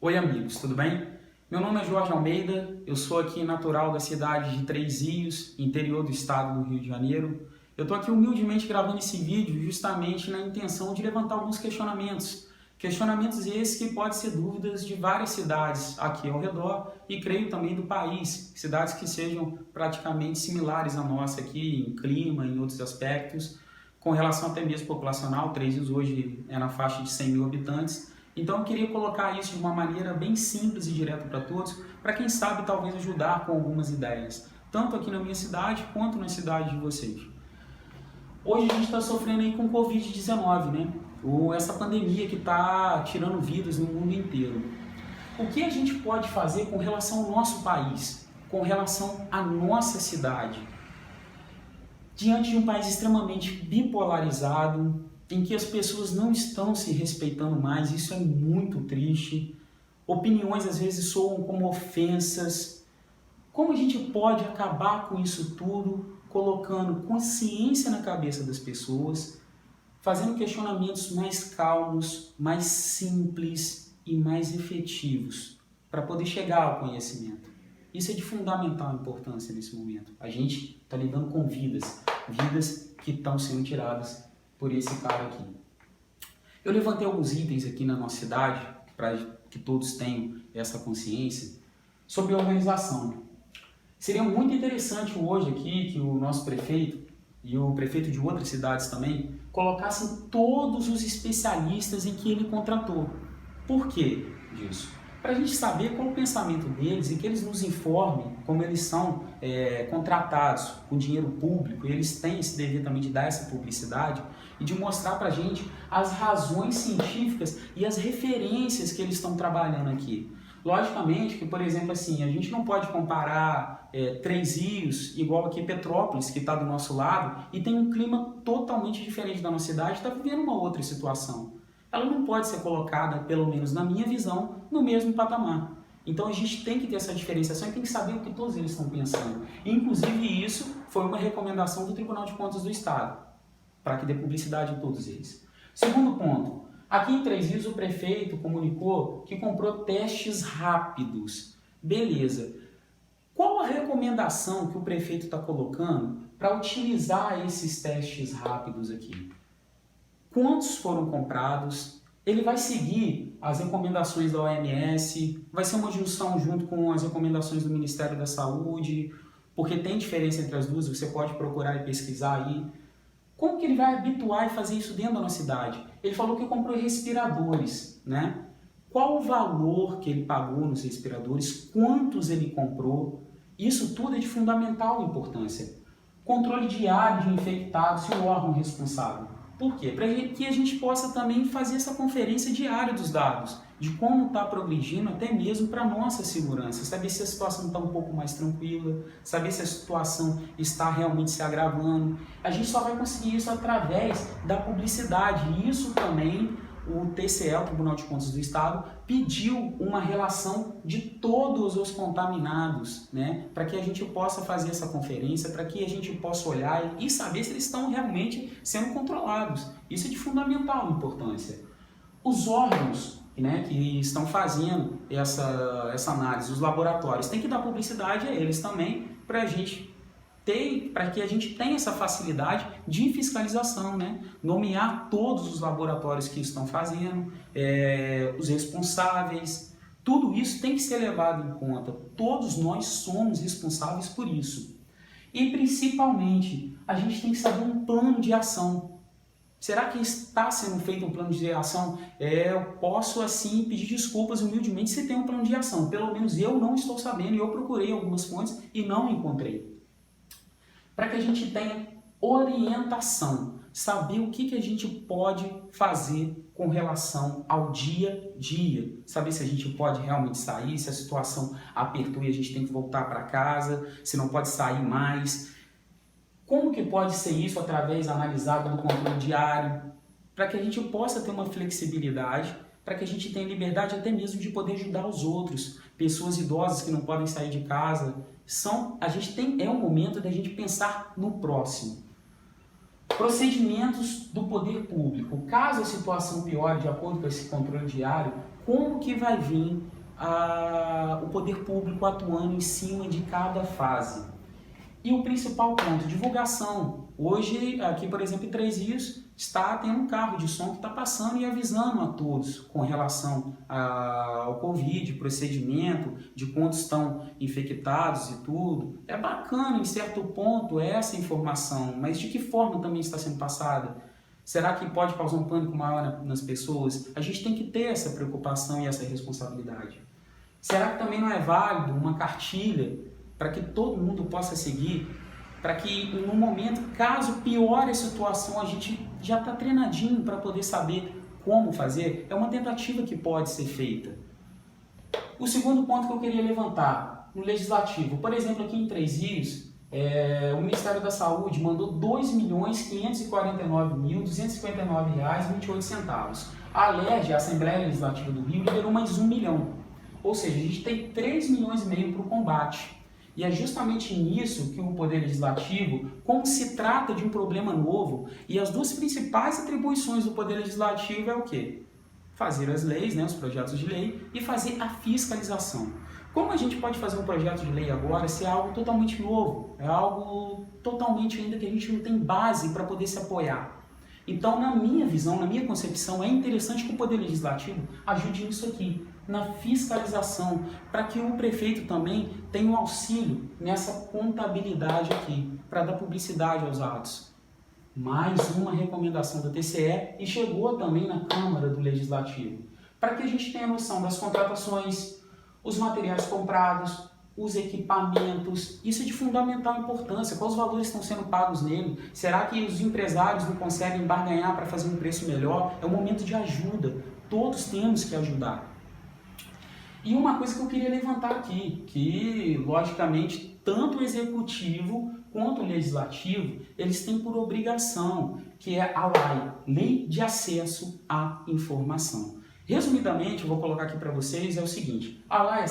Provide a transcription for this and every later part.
Oi amigos, tudo bem? Meu nome é Jorge Almeida, eu sou aqui natural da cidade de Três Rios, interior do estado do Rio de Janeiro. Eu estou aqui humildemente gravando esse vídeo justamente na intenção de levantar alguns questionamentos. Questionamentos esses que podem ser dúvidas de várias cidades aqui ao redor e creio também do país. Cidades que sejam praticamente similares à nossa aqui em clima, em outros aspectos, com relação até mesmo populacional. Três Rios hoje é na faixa de 100 mil habitantes. Então eu queria colocar isso de uma maneira bem simples e direta para todos, para quem sabe talvez ajudar com algumas ideias, tanto aqui na minha cidade quanto na cidade de vocês. Hoje a gente está sofrendo aí com Covid-19, né? Ou essa pandemia que está tirando vidas no mundo inteiro. O que a gente pode fazer com relação ao nosso país, com relação à nossa cidade? Diante de um país extremamente bipolarizado, em que as pessoas não estão se respeitando mais, isso é muito triste. Opiniões às vezes soam como ofensas. Como a gente pode acabar com isso tudo, colocando consciência na cabeça das pessoas, fazendo questionamentos mais calmos, mais simples e mais efetivos, para poder chegar ao conhecimento? Isso é de fundamental importância nesse momento. A gente está lidando com vidas que estão sendo tiradas por esse cara aqui. Eu levantei alguns itens aqui na nossa cidade, para que todos tenham essa consciência, sobre organização. Seria muito interessante hoje aqui que o nosso prefeito e o prefeito de outras cidades também colocassem todos os especialistas em que ele contratou. Por quê disso? Para a gente saber qual o pensamento deles e que eles nos informem como eles são contratados com dinheiro público, e eles têm esse dever também de dar essa publicidade e de mostrar para a gente as razões científicas e as referências que eles estão trabalhando aqui. Logicamente que, por exemplo, assim, a gente não pode comparar Três Rios igual aqui Petrópolis, que está do nosso lado, e tem um clima totalmente diferente da nossa cidade, está vivendo uma outra situação. Ela não pode ser colocada, pelo menos na minha visão, no mesmo patamar. Então a gente tem que ter essa diferenciação e tem que saber o que todos eles estão pensando. Inclusive isso foi uma recomendação do Tribunal de Contas do Estado, para que dê publicidade a todos eles. Segundo ponto, aqui em Três Rios o prefeito comunicou que comprou testes rápidos. Beleza. Qual a recomendação que o prefeito está colocando para utilizar esses testes rápidos aqui? Quantos foram comprados? Ele vai seguir as recomendações da OMS? Vai ser uma junção junto com as recomendações do Ministério da Saúde? Porque tem diferença entre as duas, você pode procurar e pesquisar aí. Como que ele vai habituar e fazer isso dentro da nossa cidade? Ele falou que comprou respiradores, né? Qual o valor que ele pagou nos respiradores? Quantos ele comprou? Isso tudo é de fundamental importância. Controle diário de infectados e o órgão responsável. Por quê? Para que a gente possa também fazer essa conferência diária dos dados, de como está progredindo, até mesmo para a nossa segurança, saber se a situação está um pouco mais tranquila, saber se a situação está realmente se agravando. A gente só vai conseguir isso através da publicidade, e isso também o TCE, o Tribunal de Contas do Estado, pediu uma relação de todos os contaminados, né, para que a gente possa fazer essa conferência, para que a gente possa olhar e saber se eles estão realmente sendo controlados. Isso é de fundamental importância. Os órgãos, né, que estão fazendo essa análise, os laboratórios, tem que dar publicidade a eles também, para que a gente tenha essa facilidade de fiscalização, né? Nomear todos os laboratórios que estão fazendo, os responsáveis, tudo isso tem que ser levado em conta. Todos nós somos responsáveis por isso. E principalmente, a gente tem que saber um plano de ação. Será que está sendo feito um plano de ação? Eu posso, assim, pedir desculpas humildemente se tem um plano de ação. Pelo menos eu não estou sabendo, e eu procurei algumas fontes e não encontrei. Para que a gente tenha orientação, saber o que a gente pode fazer com relação ao dia a dia, saber se a gente pode realmente sair, se a situação apertou e a gente tem que voltar para casa, se não pode sair mais. Como que pode ser isso através analisado no controle diário, para que a gente possa ter uma flexibilidade, para que a gente tenha liberdade até mesmo de poder ajudar os outros, pessoas idosas que não podem sair de casa. É o momento da gente pensar no próximo. Procedimentos do poder público. Caso a situação piore de acordo com esse controle diário, como que vai vir o poder público atuando em cima de cada fase? E o principal ponto, divulgação. Hoje, aqui, por exemplo, em Três Rios, está tendo um carro de som que está passando e avisando a todos com relação ao Covid, procedimento, de quantos estão infectados e tudo. É bacana, em certo ponto, essa informação, mas de que forma também está sendo passada? Será que pode causar um pânico maior nas pessoas? A gente tem que ter essa preocupação e essa responsabilidade. Será que também não é válido uma cartilha para que todo mundo possa seguir, para que no momento, caso piore a situação, a gente já está treinadinho para poder saber como fazer? É uma tentativa que pode ser feita. O segundo ponto que eu queria levantar, no Legislativo, por exemplo, aqui em Três Rios, o Ministério da Saúde mandou R$ 2.549.259,28. A ALERJ, a Assembleia Legislativa do Rio, liberou mais 1 milhão. Ou seja, a gente tem 3,5 milhões para o combate. E é justamente nisso que o Poder Legislativo, como se trata de um problema novo, e as duas principais atribuições do Poder Legislativo é o quê? Fazer as leis, os projetos de lei, e fazer a fiscalização. Como a gente pode fazer um projeto de lei agora se é algo totalmente novo? É algo totalmente ainda que a gente não tem base para poder se apoiar. Então, na minha visão, na minha concepção, é interessante que o Poder Legislativo ajude nisso aqui, na fiscalização, para que o prefeito também tenha um auxílio nessa contabilidade aqui, para dar publicidade aos atos. Mais uma recomendação da TCE e chegou também na Câmara do Legislativo, para que a gente tenha noção das contratações, os materiais comprados, os equipamentos, isso é de fundamental importância, quais os valores estão sendo pagos nele, será que os empresários não conseguem barganhar para fazer um preço melhor? É um momento de ajuda, todos temos que ajudar. E uma coisa que eu queria levantar aqui, que logicamente tanto o Executivo quanto o Legislativo, eles têm por obrigação, que é a Lei de Acesso à Informação. Resumidamente, eu vou colocar aqui para vocês, é o seguinte, a Lei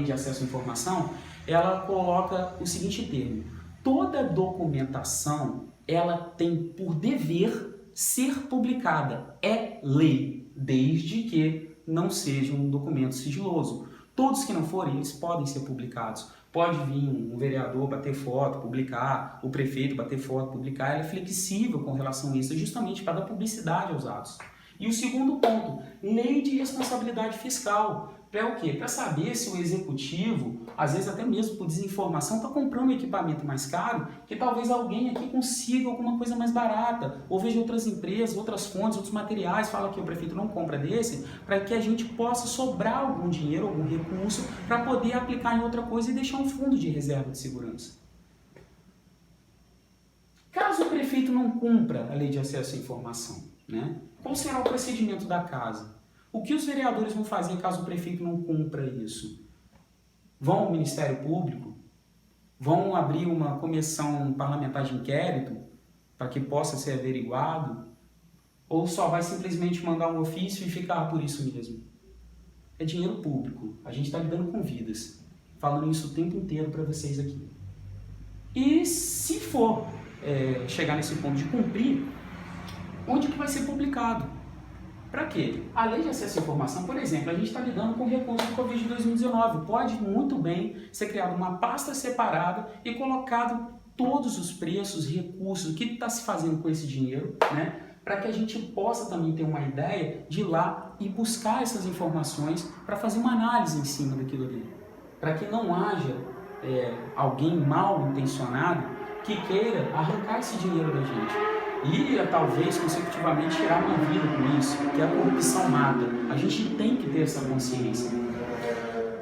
de Acesso à Informação, ela coloca o seguinte termo: toda documentação, ela tem por dever ser publicada, é lei, desde que não seja um documento sigiloso. Todos que não forem, eles podem ser publicados. Pode vir um vereador bater foto, publicar, o prefeito bater foto, publicar, ela é flexível com relação a isso, justamente para dar publicidade aos atos. E o segundo ponto, lei de responsabilidade fiscal. Para o quê? Para saber se o executivo, às vezes até mesmo por desinformação, está comprando um equipamento mais caro, que talvez alguém aqui consiga alguma coisa mais barata, ou veja outras empresas, outras fontes, outros materiais, fala que o prefeito não compra desse, para que a gente possa sobrar algum dinheiro, algum recurso, para poder aplicar em outra coisa e deixar um fundo de reserva de segurança. Caso o prefeito não cumpra a lei de acesso à informação, qual será o procedimento da casa? O que os vereadores vão fazer caso o prefeito não cumpra isso? Vão ao Ministério Público? Vão abrir uma comissão parlamentar de inquérito para que possa ser averiguado? Ou só vai simplesmente mandar um ofício e ficar por isso mesmo? É dinheiro público, a gente está lidando com vidas. Falando isso o tempo inteiro para vocês aqui. E se for chegar nesse ponto de cumprir, onde que vai ser publicado? Para quê? A Lei de Acesso à Informação, por exemplo, a gente está lidando com o recurso do Covid de 2019. Pode muito bem ser criada uma pasta separada e colocado todos os preços, recursos, o que está se fazendo com esse dinheiro, para que a gente possa também ter uma ideia de ir lá e buscar essas informações para fazer uma análise em cima daquilo ali. Para que não haja alguém mal intencionado que queira arrancar esse dinheiro da gente. E talvez consecutivamente tirar uma vida com isso, que a corrupção mata. A gente tem que ter essa consciência.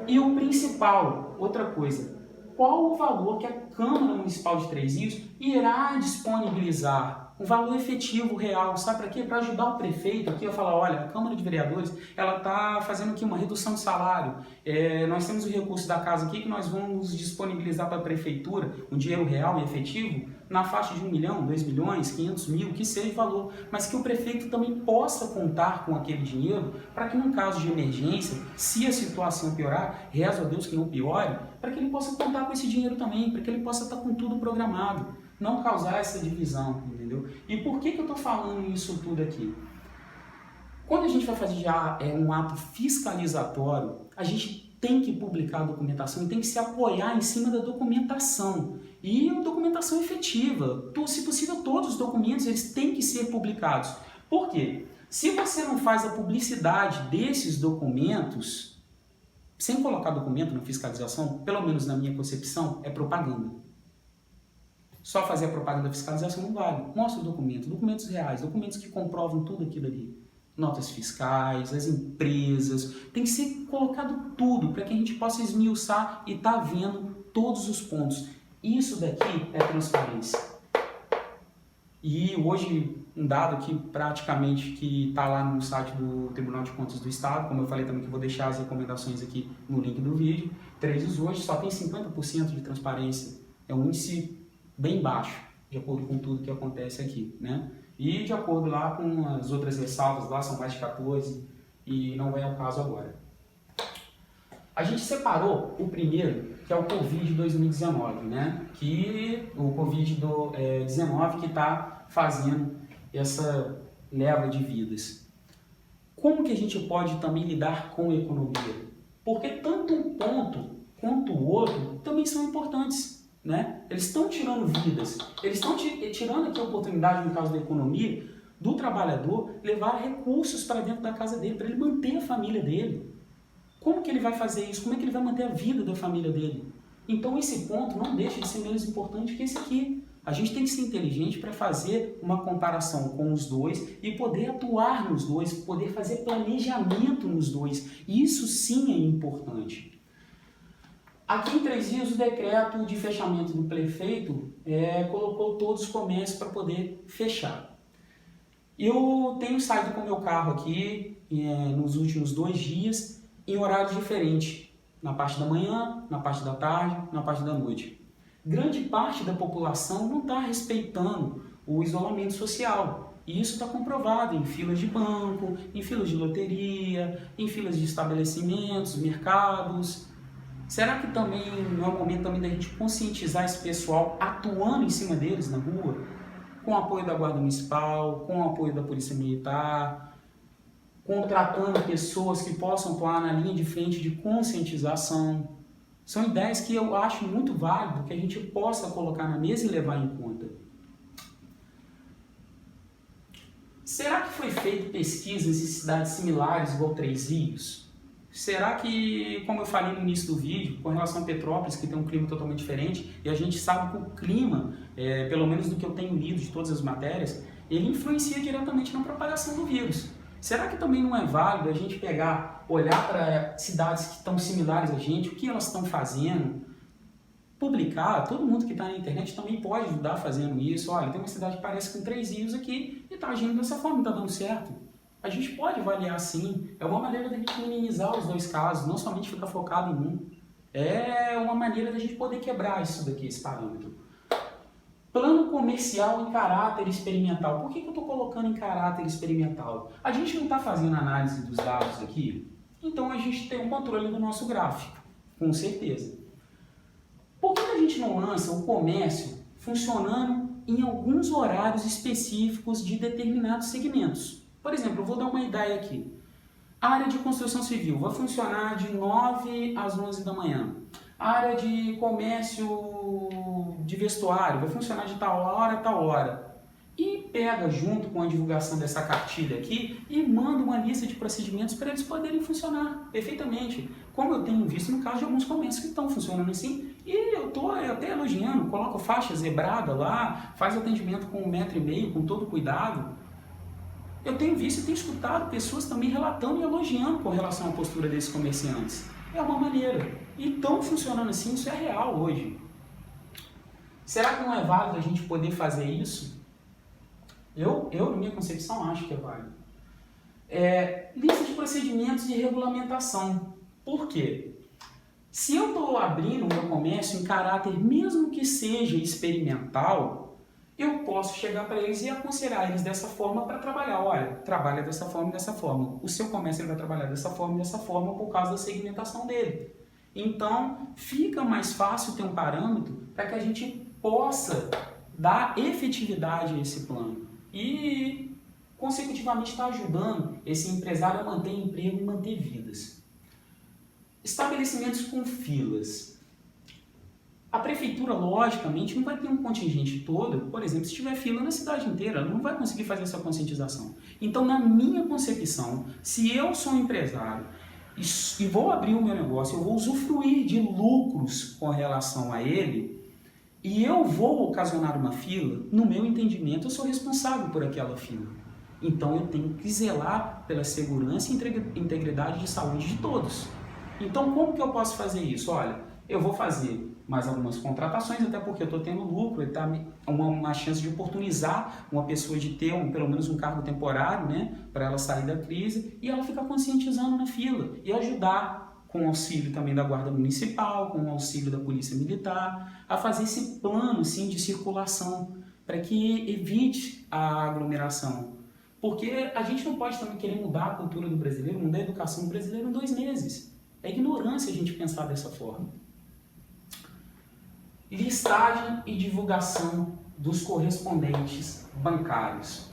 E o principal, outra coisa, qual o valor que a Câmara Municipal de Três Rios irá disponibilizar? Um valor efetivo, real, sabe para quê? Para ajudar o prefeito aqui a falar, olha, a Câmara de Vereadores, ela está fazendo aqui uma redução de salário, nós temos o recurso da casa aqui que nós vamos disponibilizar para a prefeitura, um dinheiro real e efetivo, na faixa de 1 milhão, 2 milhões, 500 mil, que seja o valor, mas que o prefeito também possa contar com aquele dinheiro para que, num caso de emergência, se a situação piorar, reza a Deus que não piore, para que ele possa contar com esse dinheiro também, para que ele possa estar com tudo programado. não causar essa divisão, entendeu? E por que eu estou falando isso tudo aqui? Quando a gente vai fazer já um ato fiscalizatório, a gente tem que publicar a documentação e tem que se apoiar em cima da documentação. E a documentação efetiva. Se possível, todos os documentos eles têm que ser publicados. Por quê? Se você não faz a publicidade desses documentos, sem colocar documento na fiscalização, pelo menos na minha concepção, é propaganda. Só fazer a propaganda da fiscalização não vale. Mostra o documento, documentos reais, documentos que comprovam tudo aquilo ali. Notas fiscais, as empresas, tem que ser colocado tudo para que a gente possa esmiuçar e estar vendo todos os pontos. Isso daqui é transparência. E hoje, um dado que praticamente que está lá no site do Tribunal de Contas do Estado, como eu falei também que eu vou deixar as recomendações aqui no link do vídeo, 3 hoje só tem 50% de transparência. É um índice bem baixo, de acordo com tudo que acontece aqui, né? E de acordo lá com as outras ressalvas, lá são mais de 14 e não vem ao caso agora. A gente separou o primeiro, que é o Covid 2019, né? Que o Covid-19 que está fazendo essa leva de vidas. Como que a gente pode também lidar com a economia? Porque tanto um ponto quanto o outro também são importantes. Né? Eles estão tirando vidas, eles estão tirando aqui a oportunidade, no caso da economia, do trabalhador levar recursos para dentro da casa dele, para ele manter a família dele. Como que ele vai fazer isso? Como é que ele vai manter a vida da família dele? Então esse ponto não deixa de ser menos importante que esse aqui. A gente tem que ser inteligente para fazer uma comparação com os dois e poder atuar nos dois, poder fazer planejamento nos dois. Isso sim é importante. Aqui em 3 Rios, o decreto de fechamento do prefeito colocou todos os comércios para poder fechar. Eu tenho saído com o meu carro aqui nos últimos 2 dias em horários diferentes, na parte da manhã, na parte da tarde, na parte da noite. Grande parte da população não está respeitando o isolamento social. E isso está comprovado em filas de banco, em filas de loteria, em filas de estabelecimentos, mercados. Será que também não é o momento também da gente conscientizar esse pessoal atuando em cima deles na rua? Com o apoio da Guarda Municipal, com o apoio da Polícia Militar, contratando pessoas que possam atuar na linha de frente de conscientização. São ideias que eu acho muito válido que a gente possa colocar na mesa e levar em conta. Será que foi feita pesquisas em cidades similares igual 3 Rios? Será que, como eu falei no início do vídeo, com relação a Petrópolis, que tem um clima totalmente diferente, e a gente sabe que o clima, pelo menos do que eu tenho lido de todas as matérias, ele influencia diretamente na propagação do vírus. Será que também não é válido a gente olhar para cidades que estão similares a gente, o que elas estão fazendo, publicar? Todo mundo que está na internet também pode ajudar fazendo isso. Olha, tem uma cidade que parece com 3 Rios aqui e está agindo dessa forma, está dando certo. A gente pode avaliar sim, é uma maneira da gente minimizar os 2 casos, não somente ficar focado em um. É uma maneira da gente poder quebrar isso daqui, esse parâmetro. Plano comercial em caráter experimental. Por que eu estou colocando em caráter experimental? A gente não está fazendo análise dos dados aqui, então a gente tem um controle do nosso gráfico, com certeza. Por que a gente não lança o comércio funcionando em alguns horários específicos de determinados segmentos? Por exemplo, eu vou dar uma ideia aqui. A área de construção civil vai funcionar de 9 às 11 da manhã. A área de comércio de vestuário vai funcionar de tal hora a tal hora. E pega junto com a divulgação dessa cartilha aqui e manda uma lista de procedimentos para eles poderem funcionar perfeitamente. Como eu tenho visto no caso de alguns comércios que estão funcionando assim, e eu estou até elogiando, coloco faixa zebrada lá, faz atendimento com 1,5 m, com todo cuidado. Eu tenho visto e tenho escutado pessoas também relatando e elogiando com relação à postura desses comerciantes. É uma maneira. E estão funcionando assim, isso é real hoje. Será que não é válido a gente poder fazer isso? Eu na minha concepção, acho que é válido. Lista de procedimentos de regulamentação. Por quê? Se eu estou abrindo o meu comércio em caráter, mesmo que seja experimental, eu posso chegar para eles e aconselhar eles dessa forma para trabalhar. Olha, trabalha dessa forma e dessa forma. O seu comércio ele vai trabalhar dessa forma e dessa forma por causa da segmentação dele. Então, fica mais fácil ter um parâmetro para que a gente possa dar efetividade a esse plano e, consecutivamente, está ajudando esse empresário a manter emprego e manter vidas. Estabelecimentos com filas. A prefeitura, logicamente, não vai ter um contingente todo, por exemplo, se tiver fila na cidade inteira, ela não vai conseguir fazer essa conscientização. Então, na minha concepção, se eu sou um empresário e vou abrir o meu negócio, eu vou usufruir de lucros com relação a ele, e eu vou ocasionar uma fila, no meu entendimento, eu sou responsável por aquela fila. Então, eu tenho que zelar pela segurança e integridade de saúde de todos. Então, como que eu posso fazer isso? Olha, eu vou fazer mais algumas contratações, até porque eu estou tendo lucro, tá uma chance de oportunizar uma pessoa de ter pelo menos um cargo temporário, né, para ela sair da crise e ela ficar conscientizando na fila e ajudar com o auxílio também da Guarda Municipal, com o auxílio da Polícia Militar, a fazer esse plano sim, de circulação para que evite a aglomeração. Porque a gente não pode também querer mudar a cultura do brasileiro, mudar a educação do brasileiro em 2 meses. É ignorância a gente pensar dessa forma. Listagem e divulgação dos correspondentes bancários.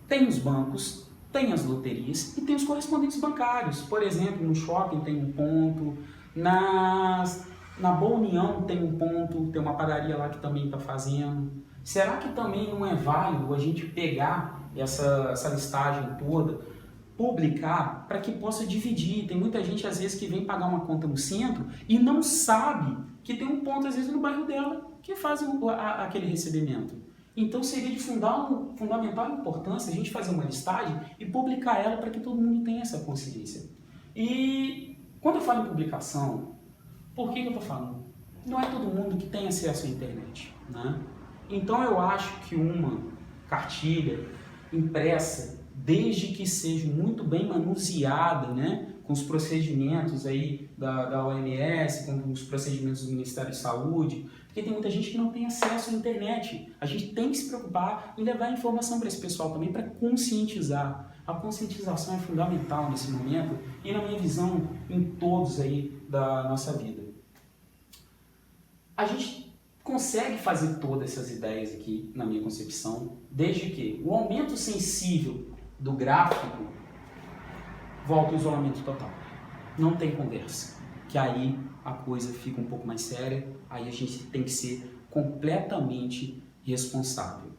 Tem os bancos, tem as loterias e tem os correspondentes bancários. Por exemplo, no shopping tem um ponto, na Boa União tem um ponto, tem uma padaria lá que também está fazendo. Será que também não é válido a gente pegar essa listagem toda, publicar, para que possa dividir? Tem muita gente, às vezes, que vem pagar uma conta no centro e não sabe que tem um ponto, às vezes, no bairro dela que faz aquele recebimento. Então, seria de fundamental importância a gente fazer uma listagem e publicar ela para que todo mundo tenha essa consciência. E quando eu falo em publicação, por que eu estou falando? Não é todo mundo que tem acesso à internet, né? Então, eu acho que uma cartilha impressa, desde que seja muito bem manuseada, né, com os procedimentos aí da OMS, com os procedimentos do Ministério da Saúde, porque tem muita gente que não tem acesso à internet. A gente tem que se preocupar em levar informação para esse pessoal também, para conscientizar. A conscientização é fundamental nesse momento e, na minha visão, em todos aí da nossa vida. A gente consegue fazer todas essas ideias aqui, na minha concepção, desde que o aumento sensível do gráfico volta ao isolamento total. Não tem conversa, que aí a coisa fica um pouco mais séria, aí a gente tem que ser completamente responsável.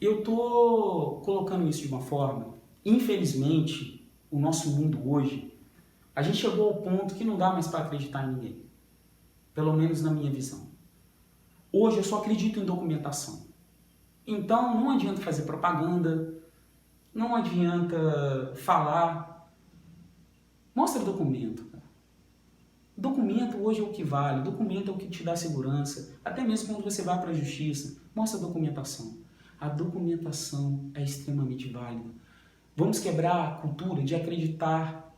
Eu estou colocando isso de uma forma, infelizmente, o nosso mundo hoje, a gente chegou ao ponto que não dá mais para acreditar em ninguém, pelo menos na minha visão. Hoje eu só acredito em documentação. Então não adianta fazer propaganda, não adianta falar. Mostra documento, cara. Documento hoje é o que vale, documento é o que te dá segurança. Até mesmo quando você vai para a justiça, mostra a documentação. A documentação é extremamente válida. Vamos quebrar a cultura de acreditar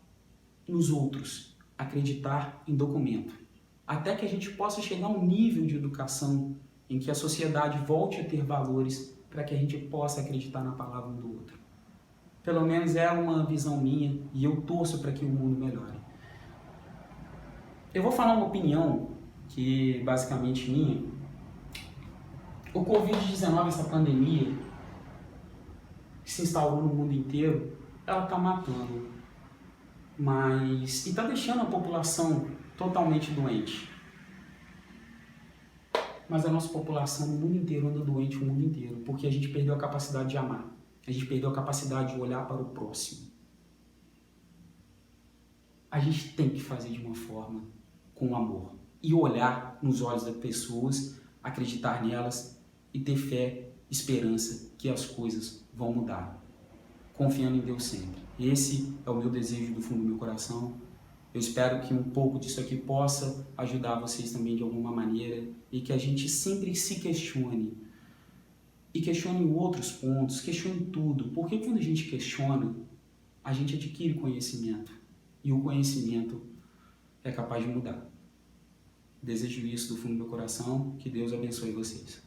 nos outros, acreditar em documento. Até que a gente possa chegar a um nível de educação em que a sociedade volte a ter valores para que a gente possa acreditar na palavra um do outro. Pelo menos é uma visão minha e eu torço para que o mundo melhore. Eu vou falar uma opinião que basicamente minha. O Covid-19, essa pandemia que se instaurou no mundo inteiro, ela está matando, e está deixando a população totalmente doente. Mas a nossa população no mundo inteiro anda doente o mundo inteiro, porque a gente perdeu a capacidade de amar. A gente perdeu a capacidade de olhar para o próximo. A gente tem que fazer de uma forma com amor. E olhar nos olhos das pessoas, acreditar nelas e ter fé, esperança que as coisas vão mudar. Confiando em Deus sempre. Esse é o meu desejo do fundo do meu coração. Eu espero que um pouco disso aqui possa ajudar vocês também de alguma maneira e que a gente sempre se questione. E questione outros pontos, questione tudo. Porque quando a gente questiona, a gente adquire conhecimento. E o conhecimento é capaz de mudar. Desejo isso do fundo do meu coração. Que Deus abençoe vocês.